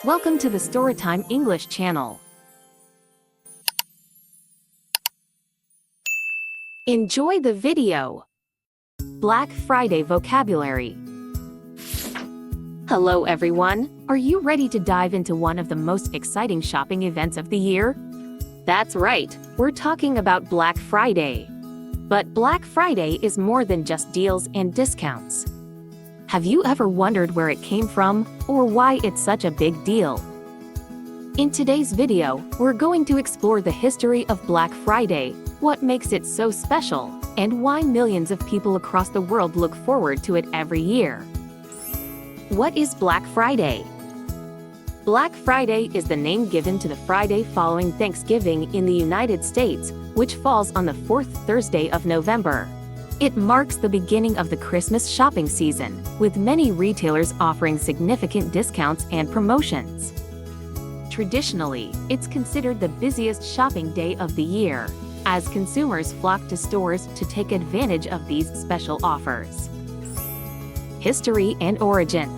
Welcome to the Storytime English channel. Enjoy the video. Black Friday vocabulary. Hello everyone, are you ready to dive into one of the most exciting shopping events of the year? That's right, we're talking about Black Friday. But Black Friday is more than just deals and discounts. Have you ever wondered where it came from, or why it's such a big deal? In today's video, we're going to explore the history of Black Friday, what makes it so special, and why millions of people across the world look forward to it every year. What is Black Friday? Black Friday is the name given to the Friday following Thanksgiving in the United States, which falls on the fourth Thursday of November. It marks the beginning of the Christmas shopping season, with many retailers offering significant discounts and promotions. Traditionally, it's considered the busiest shopping day of the year, as consumers flock to stores to take advantage of these special offers. History and origin.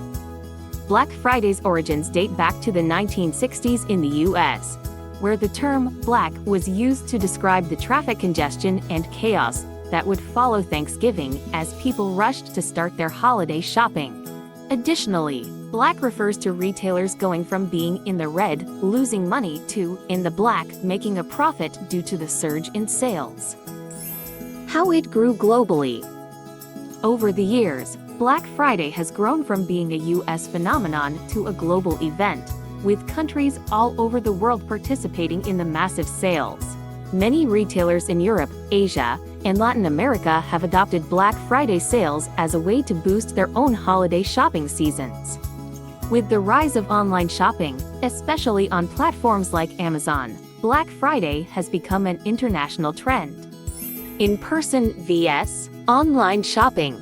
Black Friday's origins date back to the 1960s in the U.S., where the term black was used to describe the traffic congestion and chaos that would follow Thanksgiving as people rushed to start their holiday shopping. Additionally, black refers to retailers going from being in the red, losing money, to in the black, making a profit due to the surge in sales. How it grew globally. Over the years, Black Friday has grown from being a U.S. phenomenon to a global event, with countries all over the world participating in the massive sales. Many retailers in Europe, Asia, and Latin America have adopted Black Friday sales as a way to boost their own holiday shopping seasons. With the rise of online shopping, especially on platforms like Amazon, Black Friday has become an international trend. In-person vs. online shopping.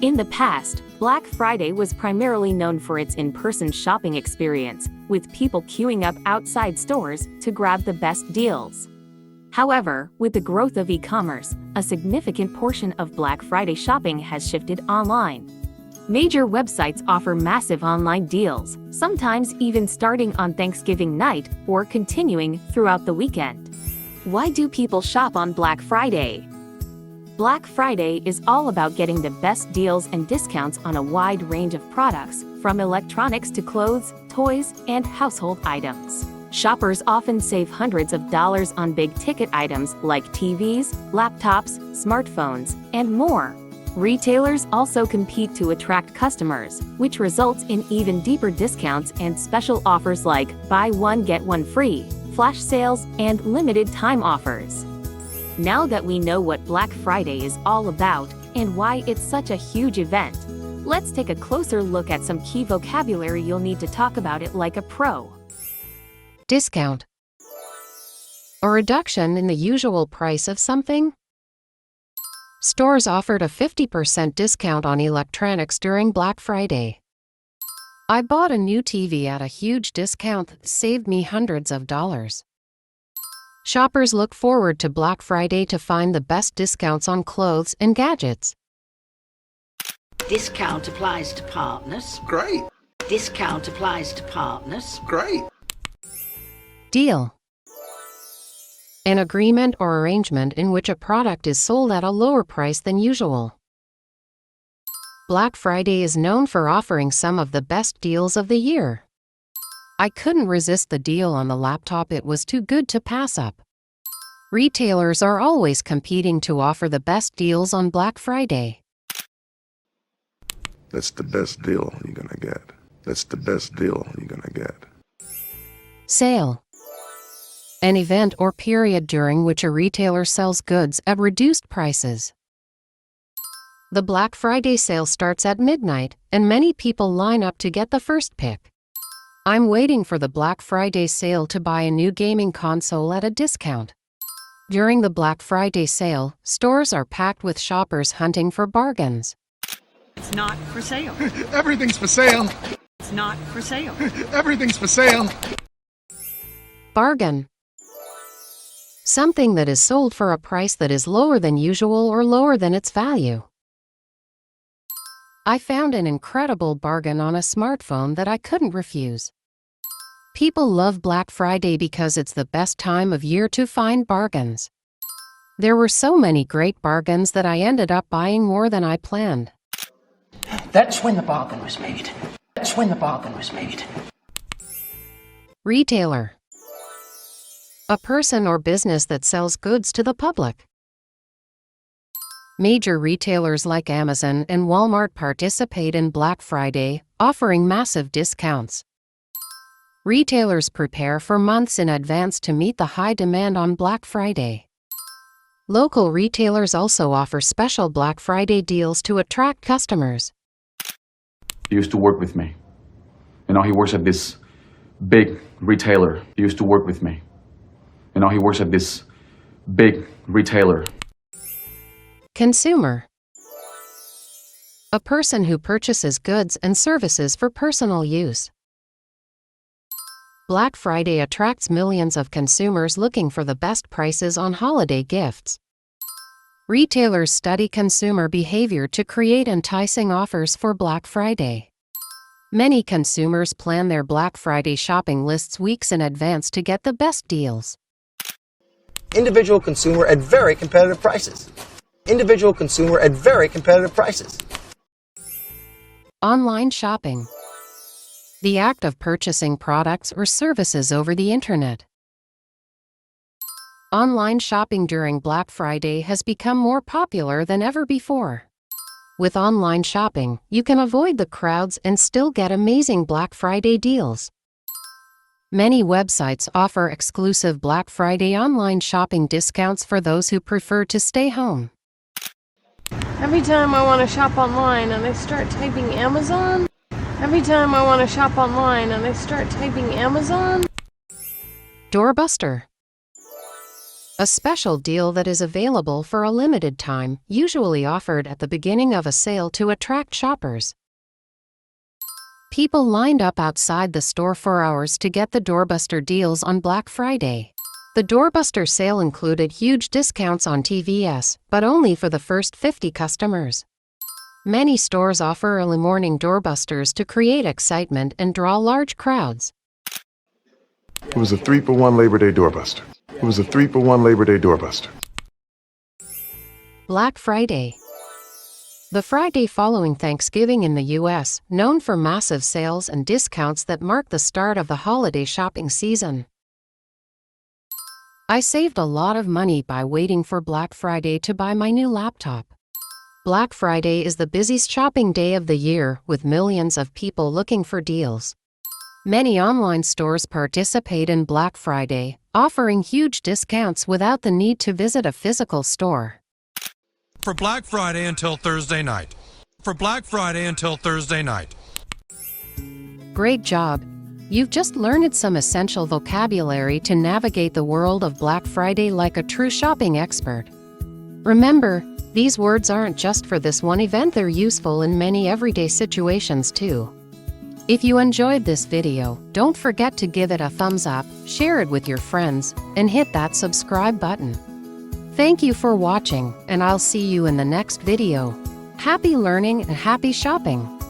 In the past, Black Friday was primarily known for its in-person shopping experience, with people queuing up outside stores to grab the best deals. However, with the growth of e-commerce, a significant portion of Black Friday shopping has shifted online. Major websites offer massive online deals, sometimes even starting on Thanksgiving night or continuing throughout the weekend. Why do people shop on Black Friday? Black Friday is all about getting the best deals and discounts on a wide range of products, from electronics to clothes, toys, and household items. Shoppers often save hundreds of dollars on big-ticket items like TVs, laptops, smartphones, and more. Retailers also compete to attract customers, which results in even deeper discounts and special offers like buy one get one free, flash sales, and limited-time offers. Now that we know what Black Friday is all about and why it's such a huge event, let's take a closer look at some key vocabulary you'll need to talk about it like a pro. Discount. A reduction in the usual price of something. Stores offered a 50% discount on electronics during Black Friday. I bought a new TV at a huge discount that saved me hundreds of dollars. Shoppers look forward to Black Friday to find the best discounts on clothes and gadgets. Discount applies to partners. Great. Discount applies to partners. Great. Deal. An agreement or arrangement in which a product is sold at a lower price than usual. Black Friday is known for offering some of the best deals of the year. I couldn't resist the deal on the laptop, it was too good to pass up. Retailers are always competing to offer the best deals on Black Friday. That's the best deal you're gonna get. That's the best deal you're gonna get. Sale. An event or period during which a retailer sells goods at reduced prices. The Black Friday sale starts at midnight, and many people line up to get the first pick. I'm waiting for the Black Friday sale to buy a new gaming console at a discount. During the Black Friday sale, stores are packed with shoppers hunting for bargains. It's not for sale. Everything's for sale. It's not for sale. Everything's for sale. Bargain. Something that is sold for a price that is lower than usual or lower than its value. I found an incredible bargain on a smartphone that I couldn't refuse. People love Black Friday because it's the best time of year to find bargains. There were so many great bargains that I ended up buying more than I planned. That's when the bargain was made. That's when the bargain was made. Retailer. A person or business that sells goods to the public. Major retailers like Amazon and Walmart participate in Black Friday, offering massive discounts. Retailers prepare for months in advance to meet the high demand on Black Friday. Local retailers also offer special Black Friday deals to attract customers. He used to work with me. And now he works at this big retailer. He used to work with me. And now he works at this big retailer. Consumer. A person who purchases goods and services for personal use. Black Friday attracts millions of consumers looking for the best prices on holiday gifts. Retailers study consumer behavior to create enticing offers for Black Friday. Many consumers plan their Black Friday shopping lists weeks in advance to get the best deals. Individual consumer at very competitive prices. Individual consumer at very competitive prices. Online shopping. The act of purchasing products or services over the internet. Online shopping during Black Friday has become more popular than ever before. With online shopping, you can avoid the crowds and still get amazing Black Friday deals. Many websites offer exclusive Black Friday online shopping discounts for those who prefer to stay home. Every time I want to shop online and I start typing Amazon. Every time I want to shop online and I start typing Amazon. Doorbuster. A special deal that is available for a limited time, usually offered at the beginning of a sale to attract shoppers. People lined up outside the store for hours to get the Doorbuster deals on Black Friday. The Doorbuster sale included huge discounts on TVs, but only for the first 50 customers. Many stores offer early morning doorbusters to create excitement and draw large crowds. It was a 3-for-1 Labor Day doorbuster. It was a 3-for-1 Labor Day doorbuster. Black Friday. The Friday following Thanksgiving in the U.S., known for massive sales and discounts that mark the start of the holiday shopping season. I saved a lot of money by waiting for Black Friday to buy my new laptop. Black Friday is the busiest shopping day of the year, with millions of people looking for deals. Many online stores participate in Black Friday, offering huge discounts without the need to visit a physical store. For Black Friday until Thursday night. For Black Friday until Thursday night. Great job! You've just learned some essential vocabulary to navigate the world of Black Friday like a true shopping expert. Remember, these words aren't just for this one event, they're useful in many everyday situations too. If you enjoyed this video, don't forget to give it a thumbs up, share it with your friends, and hit that subscribe button. Thank you for watching, and I'll see you in the next video. Happy learning and happy shopping!